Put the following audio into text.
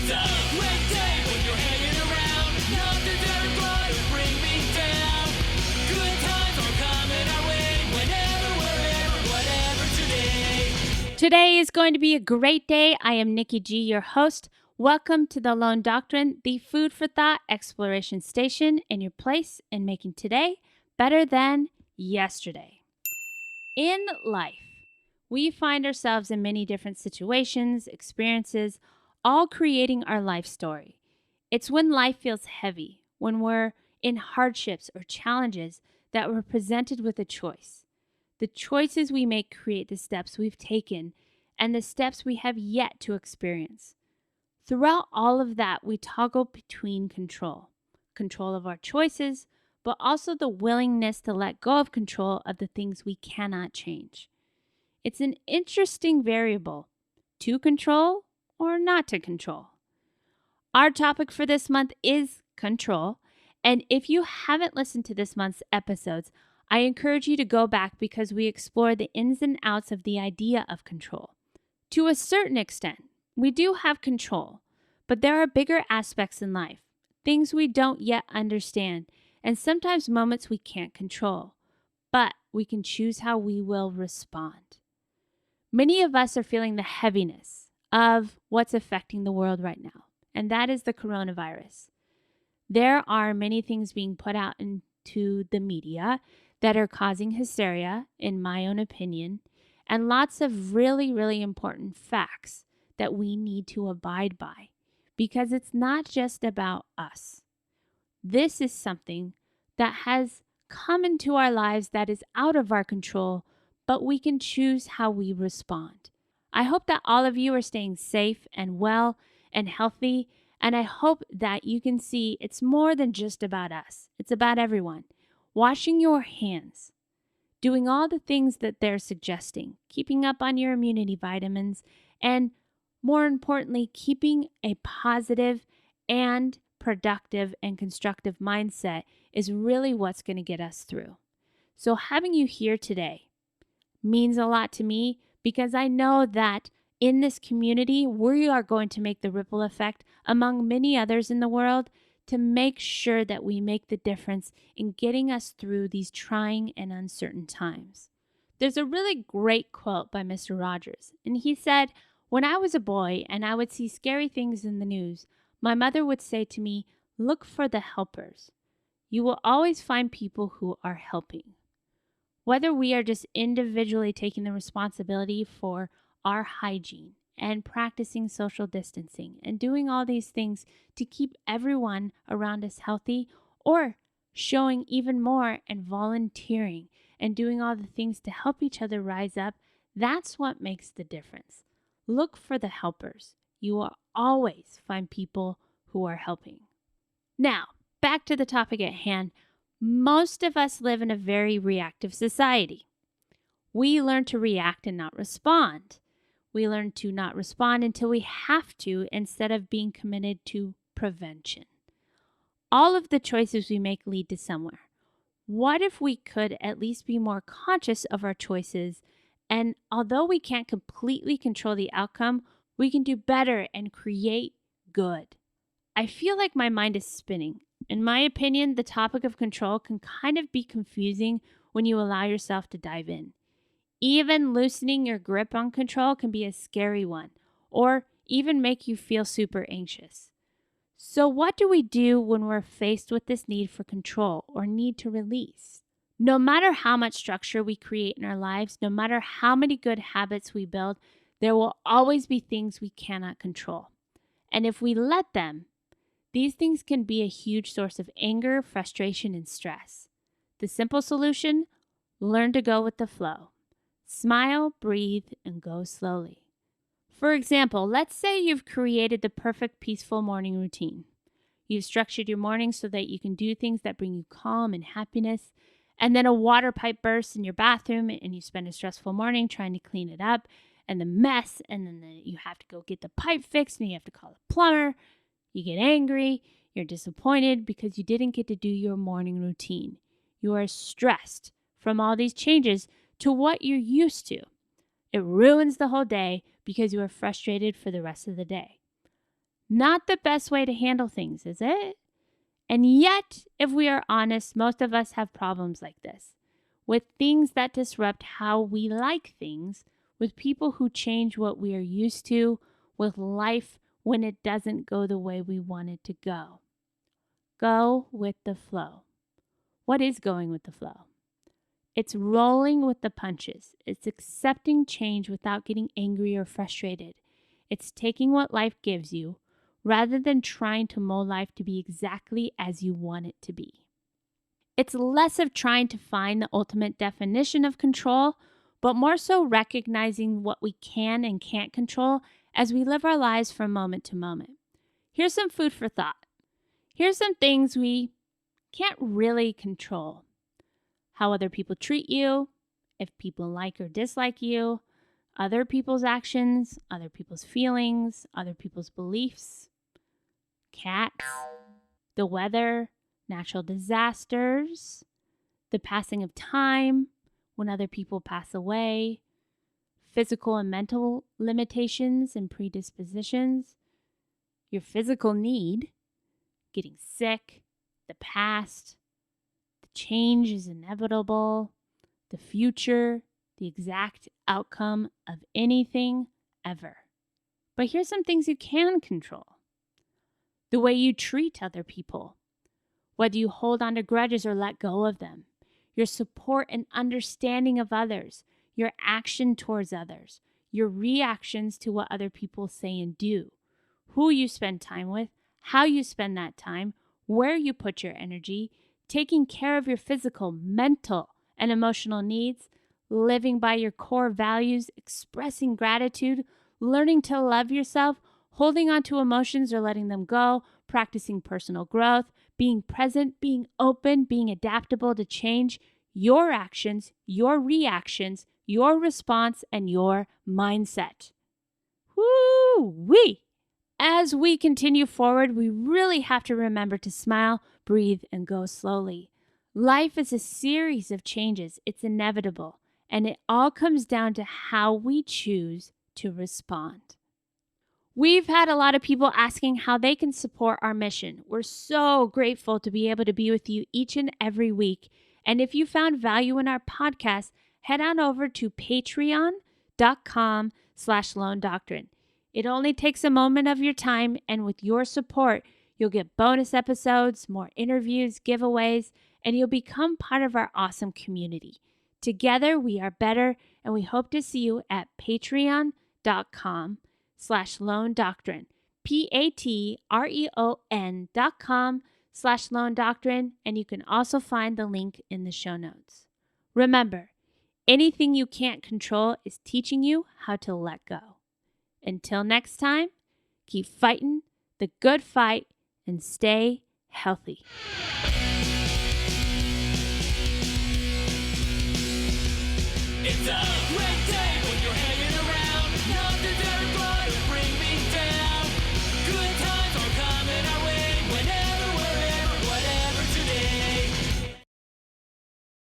It's a great day when you're hanging around. Nothing's ever gonna bring me down. Good times are coming our way. Whenever, wherever, whatever today. Today is going to be a great day. I am Nikki G, your host. Welcome to the Lone Doctrine, the food for thought exploration station, and your place in making today better than yesterday. In life, we find ourselves in many different situations, experiences, all creating our life story. It's when life feels heavy, when we're in hardships or challenges, that we're presented with a choice. The choices we make create the steps we've taken and the steps we have yet to experience. Throughout all of that, we toggle between control of our choices, but also the willingness to let go of control of the things we cannot change. It's an interesting variable, to control or not to control. Our topic for this month is control, and if you haven't listened to this month's episodes, I encourage you to go back because we explore the ins and outs of the idea of control. To a certain extent, we do have control, but there are bigger aspects in life, things we don't yet understand, and sometimes moments we can't control, but we can choose how we will respond. Many of us are feeling the heaviness of what's affecting the world right now, and that is the coronavirus. There are many things being put out into the media that are causing hysteria, in my own opinion, and lots of really, really important facts that we need to abide by, because it's not just about us. This is something that has come into our lives that is out of our control, but we can choose how we respond. I hope that all of you are staying safe and well and healthy, and I hope that you can see it's more than just about us. It's about everyone. Washing your hands, doing all the things that they're suggesting, keeping up on your immunity vitamins, and more importantly, keeping a positive and productive and constructive mindset is really what's going to get us through. So having you here today means a lot to me because I know that in this community, we are going to make the ripple effect among many others in the world to make sure that we make the difference in getting us through these trying and uncertain times. There's a really great quote by Mr. Rogers, and he said, "When I was a boy and I would see scary things in the news, my mother would say to me, 'Look for the helpers. You will always find people who are helping.'" Whether we are just individually taking the responsibility for our hygiene and practicing social distancing and doing all these things to keep everyone around us healthy, or showing even more and volunteering and doing all the things to help each other rise up, that's what makes the difference. Look for the helpers. You will always find people who are helping. Now, back to the topic at hand. Most of us live in a very reactive society. We learn to react and not respond. We learn to not respond until we have to instead of being committed to prevention. All of the choices we make lead to somewhere. What if we could at least be more conscious of our choices? And although we can't completely control the outcome, we can do better and create good. I feel like my mind is spinning. In my opinion, the topic of control can kind of be confusing when you allow yourself to dive in. Even loosening your grip on control can be a scary one, or even make you feel super anxious. So what do we do when we're faced with this need for control or need to release? No matter how much structure we create in our lives, no matter how many good habits we build, there will always be things we cannot control. And if we let them, these things can be a huge source of anger, frustration, and stress. The simple solution: learn to go with the flow. Smile, breathe, and go slowly. For example, let's say you've created the perfect peaceful morning routine. You've structured your morning so that you can do things that bring you calm and happiness, and then a water pipe bursts in your bathroom and you spend a stressful morning trying to clean it up and the mess, and then you have to go get the pipe fixed and you have to call a plumber. You get angry, you're disappointed because you didn't get to do your morning routine. You are stressed from all these changes to what you're used to. It ruins the whole day because you are frustrated for the rest of the day. Not the best way to handle things, is it? And yet, if we are honest, most of us have problems like this, with things that disrupt how we like things, with people who change what we are used to, with life when it doesn't go the way we want it to go. Go with the flow. What is going with the flow? It's rolling with the punches. It's accepting change without getting angry or frustrated. It's taking what life gives you rather than trying to mold life to be exactly as you want it to be. It's less of trying to find the ultimate definition of control, but more so recognizing what we can and can't control as we live our lives from moment to moment. Here's some food for thought. Here's some things we can't really control. How other people treat you, if people like or dislike you, other people's actions, other people's feelings, other people's beliefs, cats, the weather, natural disasters, the passing of time, when other people pass away, physical and mental limitations and predispositions, your physical need, getting sick, the past, the change is inevitable, the future, the exact outcome of anything ever. But here's some things you can control. The way you treat other people, whether you hold on to grudges or let go of them, your support and understanding of others, your action towards others, your reactions to what other people say and do, who you spend time with, how you spend that time, where you put your energy, taking care of your physical, mental, and emotional needs, living by your core values, expressing gratitude, learning to love yourself, holding on to emotions or letting them go, practicing personal growth, being present, being open, being adaptable to change, your actions, your reactions, your response, and your mindset. Woo-wee! As we continue forward, we really have to remember to smile, breathe, and go slowly. Life is a series of changes. It's inevitable. And it all comes down to how we choose to respond. We've had a lot of people asking how they can support our mission. We're so grateful to be able to be with you each and every week. And if you found value in our podcast, head on over to patreon.com/Lone Doctrine. It only takes a moment of your time, and with your support, you'll get bonus episodes, more interviews, giveaways, and you'll become part of our awesome community. Together, we are better, and we hope to see you at patreon.com/Lone Doctrine, patreon.com/Lone Doctrine, and you can also find the link in the show notes. Remember, anything you can't control is teaching you how to let go. Until next time, keep fighting the good fight and stay healthy. It's a